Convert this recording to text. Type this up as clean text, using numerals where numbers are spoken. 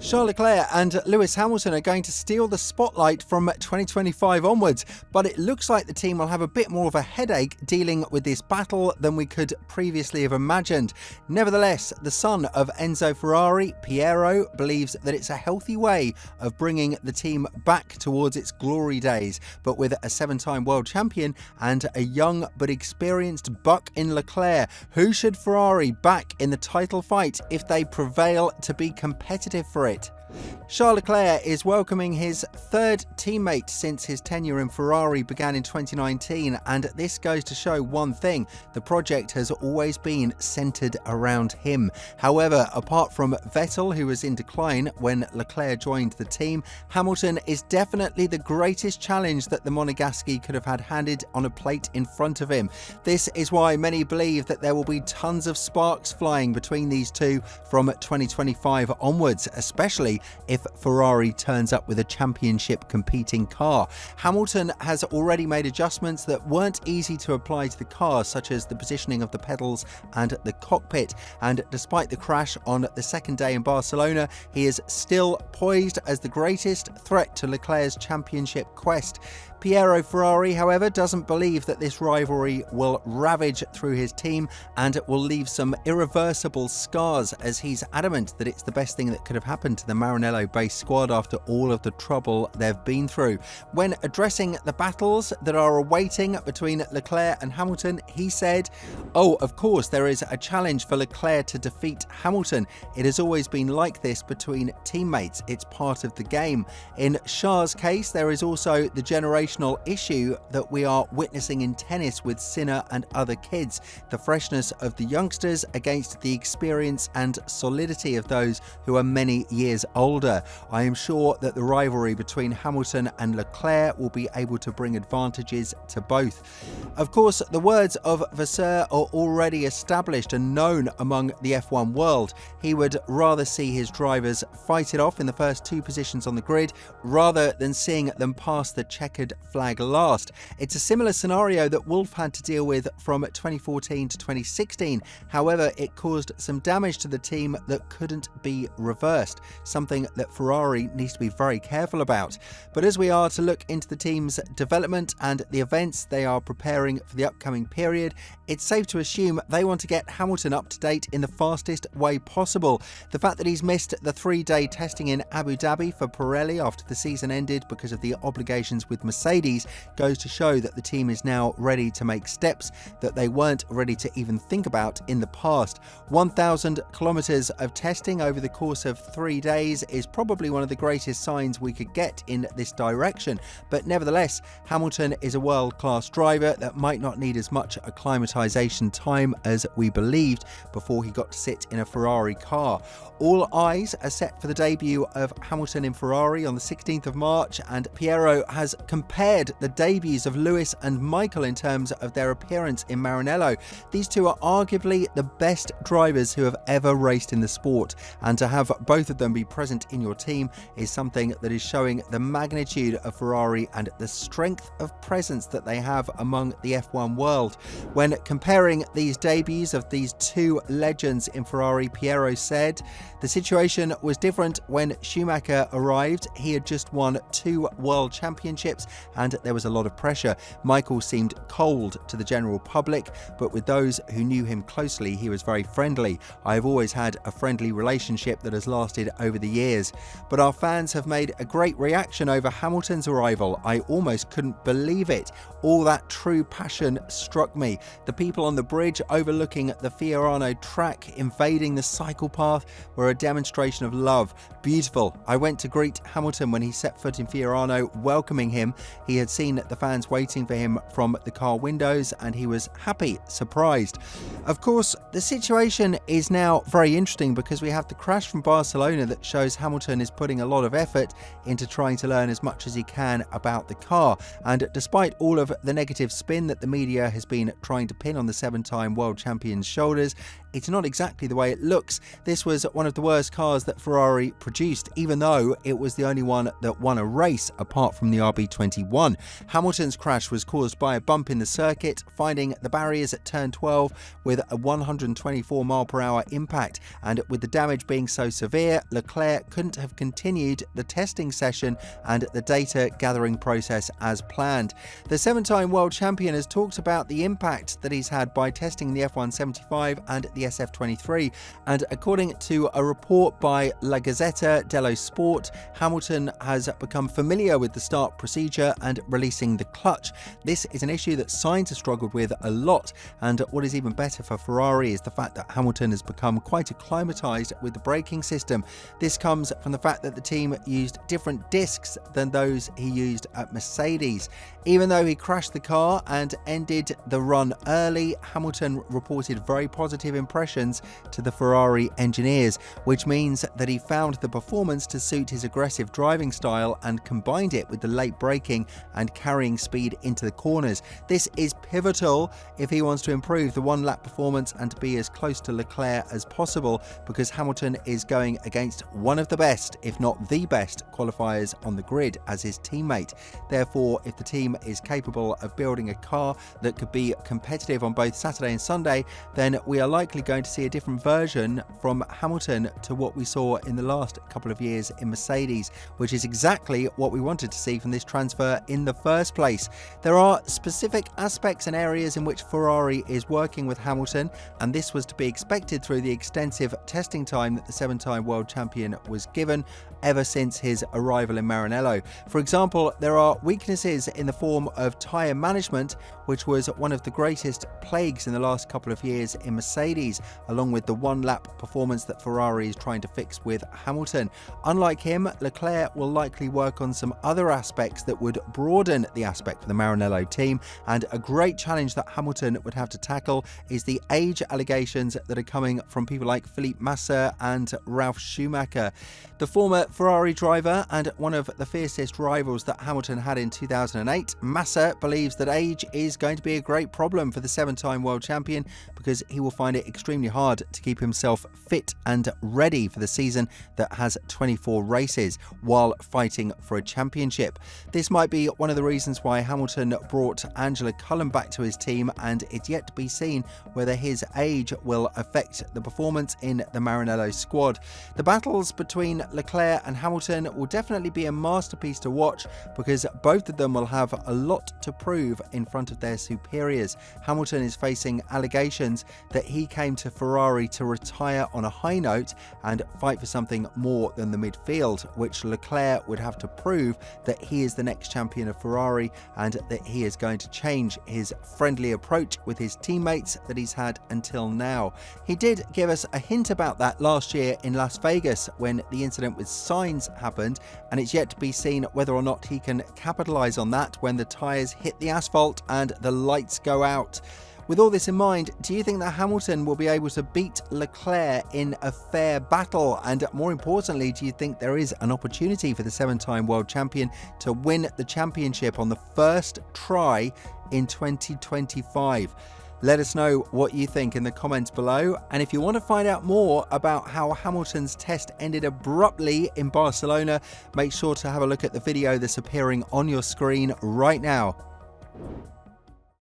Charles Leclerc and Lewis Hamilton are going to steal the spotlight from 2025 onwards, but it looks like the team will have a bit more of a headache dealing with this battle than we could previously have imagined. Nevertheless, the son of Enzo Ferrari, Piero, believes that it's a healthy way of bringing the team back towards its glory days, but with a 7-time world champion and a young but experienced buck in Leclerc. Who should Ferrari back in the title fight if they prevail to be competitive for it? Charles Leclerc is welcoming his third teammate since his tenure in Ferrari began in 2019, and this goes to show one thing: the project has always been centered around him. However, apart from Vettel, who was in decline when Leclerc joined the team, Hamilton is definitely the greatest challenge that the Monegasque could have had handed on a plate in front of him. This is why many believe that there will be tons of sparks flying between these two from 2025 onwards, especially if Ferrari turns up with a championship competing car. Hamilton has already made adjustments that weren't easy to apply to the car, such as the positioning of the pedals and the cockpit, and despite the crash on the second day in Barcelona, he is still poised as the greatest threat to Leclerc's championship quest. Piero Ferrari, however, doesn't believe that this rivalry will ravage through his team and will leave some irreversible scars, as he's adamant that it's the best thing that could have happened to the Maranello-based squad after all of the trouble they've been through. When addressing the battles that are awaiting between Leclerc and Hamilton, he said, "Oh, of course, there is a challenge for Leclerc to defeat Hamilton. It has always been like this between teammates. It's part of the game." In Charles' case, there is also the generational issue that we are witnessing in tennis with Sinner and other kids: the freshness of the youngsters against the experience and solidity of those who are many years older. I am sure that the rivalry between Hamilton and Leclerc will be able to bring advantages to both. Of course, the words of Vasseur are already established and known among the F1 world. He would rather see his drivers fight it off in the first two positions on the grid rather than seeing them pass the checkered flag last. It's a similar scenario that Wolff had to deal with from 2014 to 2016. However, it caused some damage to the team that couldn't be reversed, something that Ferrari needs to be very careful about. But as we are to look into the team's development and the events they are preparing for the upcoming period, it's safe to assume they want to get Hamilton up to date in the fastest way possible. The fact that he's missed the 3-day testing in Abu Dhabi for Pirelli after the season ended because of the obligations with Mercedes goes to show that the team is now ready to make steps that they weren't ready to even think about in the past. 1,000 kilometers of testing over the course of 3 days is probably one of the greatest signs we could get in this direction, but nevertheless, Hamilton is a world-class driver that might not need as much acclimatization time as we believed before he got to sit in a Ferrari car. All eyes are set for the debut of Hamilton in Ferrari on the 16th of March, and Piero has compared the debuts of Lewis and Michael in terms of their appearance in Maranello. These two are arguably the best drivers who have ever raced in the sport, and to have both of them be present in your team is something that is showing the magnitude of Ferrari and the strength of presence that they have among the F1 world. When comparing these debuts of these two legends in Ferrari, Piero said, "The situation was different when Schumacher arrived. He had just won 2 world championships and there was a lot of pressure. Michael seemed cold to the general public, but with those who knew him closely, he was very friendly. I have always had a friendly relationship that has lasted over the years. But our fans have made a great reaction over Hamilton's arrival. I almost couldn't believe it. All that true passion struck me. The people on the bridge overlooking the Fiorano track, invading the cycle path, were a demonstration of love. Beautiful. I went to greet Hamilton when he set foot in Fiorano, welcoming him. He had seen the fans waiting for him from the car windows and he was happy, surprised." Of course, the situation is now very interesting because we have the crash from Barcelona that shows Hamilton is putting a lot of effort into trying to learn as much as he can about the car. And despite all of the negative spin that the media has been trying to pin on the 7-time world champion's shoulders, it's not exactly the way it looks. This was one of the worst cars that Ferrari produced, even though it was the only one that won a race apart from the RB21. Hamilton's crash was caused by a bump in the circuit, finding the barriers at turn 12 with a 124 mph impact, and with the damage being so severe, Leclerc couldn't have continued the testing session and the data gathering process as planned. The 7-time world champion has talked about the impact that he's had by testing the F175 and the SF23, and according to a report by La Gazzetta dello Sport, Hamilton has become familiar with the start procedure and releasing the clutch. This is an issue that Sainz has struggled with a lot, and what is even better for Ferrari is the fact that Hamilton has become quite acclimatized with the braking system. This comes from the fact that the team used different discs than those he used at Mercedes. Even though he crashed the car and ended the run early, Hamilton reported very positive impressions to the Ferrari engineers, which means that he found the performance to suit his aggressive driving style and combined it with the late braking and carrying speed into the corners. This is pivotal if he wants to improve the one-lap performance and to be as close to Leclerc as possible, because Hamilton is going against one of the best, if not the best, qualifiers on the grid as his teammate. Therefore, if the team is capable of building a car that could be competitive on both Saturday and Sunday, then we are likely going to see a different version from Hamilton to what we saw in the last couple of years in Mercedes, which is exactly what we wanted to see from this transfer in the first place. There are specific aspects and areas in which Ferrari is working with Hamilton, and this was to be expected through the extensive testing time that the 7-time world champion was given ever since his arrival in Maranello. For example, there are weaknesses in the form of tyre management, which was one of the greatest plagues in the last couple of years in Mercedes, along with the one-lap performance that Ferrari is trying to fix with Hamilton. Unlike him, Leclerc will likely work on some other aspects that would broaden the aspect for the Maranello team, and a great challenge that Hamilton would have to tackle is the age allegations that are coming from people like Felipe Massa and Ralf Schumacher. The former Ferrari driver and one of the fiercest rivals that Hamilton had in 2008, Massa believes that age is going to be a great problem for the 7-time world champion, because he will find it extremely hard to keep himself fit and ready for the season that has 24 races while fighting for a championship. This might be one of the reasons why Hamilton brought Angela Cullen back to his team, and it's yet to be seen whether his age will affect the performance in the Maranello squad. The battles between Leclerc and Hamilton will definitely be a masterpiece to watch, because both of them will have a lot to prove in front of their superiors. Hamilton is facing allegations that he came to Ferrari to retire on a high note and fight for something more than the midfield, which Leclerc would have to prove that he is the next champion of Ferrari and that he is going to change his friendly approach with his teammates that he's had until now. He did give us a hint about that last year in Las Vegas when the incident with Sainz happened, and it's yet to be seen whether or not he can capitalize on that when the tyres hit the asphalt and the lights go out. With all this in mind, do you think that Hamilton will be able to beat Leclerc in a fair battle? And more importantly, do you think there is an opportunity for the 7-time world champion to win the championship on the first try in 2025? Let us know what you think in the comments below. And if you want to find out more about how Hamilton's test ended abruptly in Barcelona, make sure to have a look at the video that's appearing on your screen right now.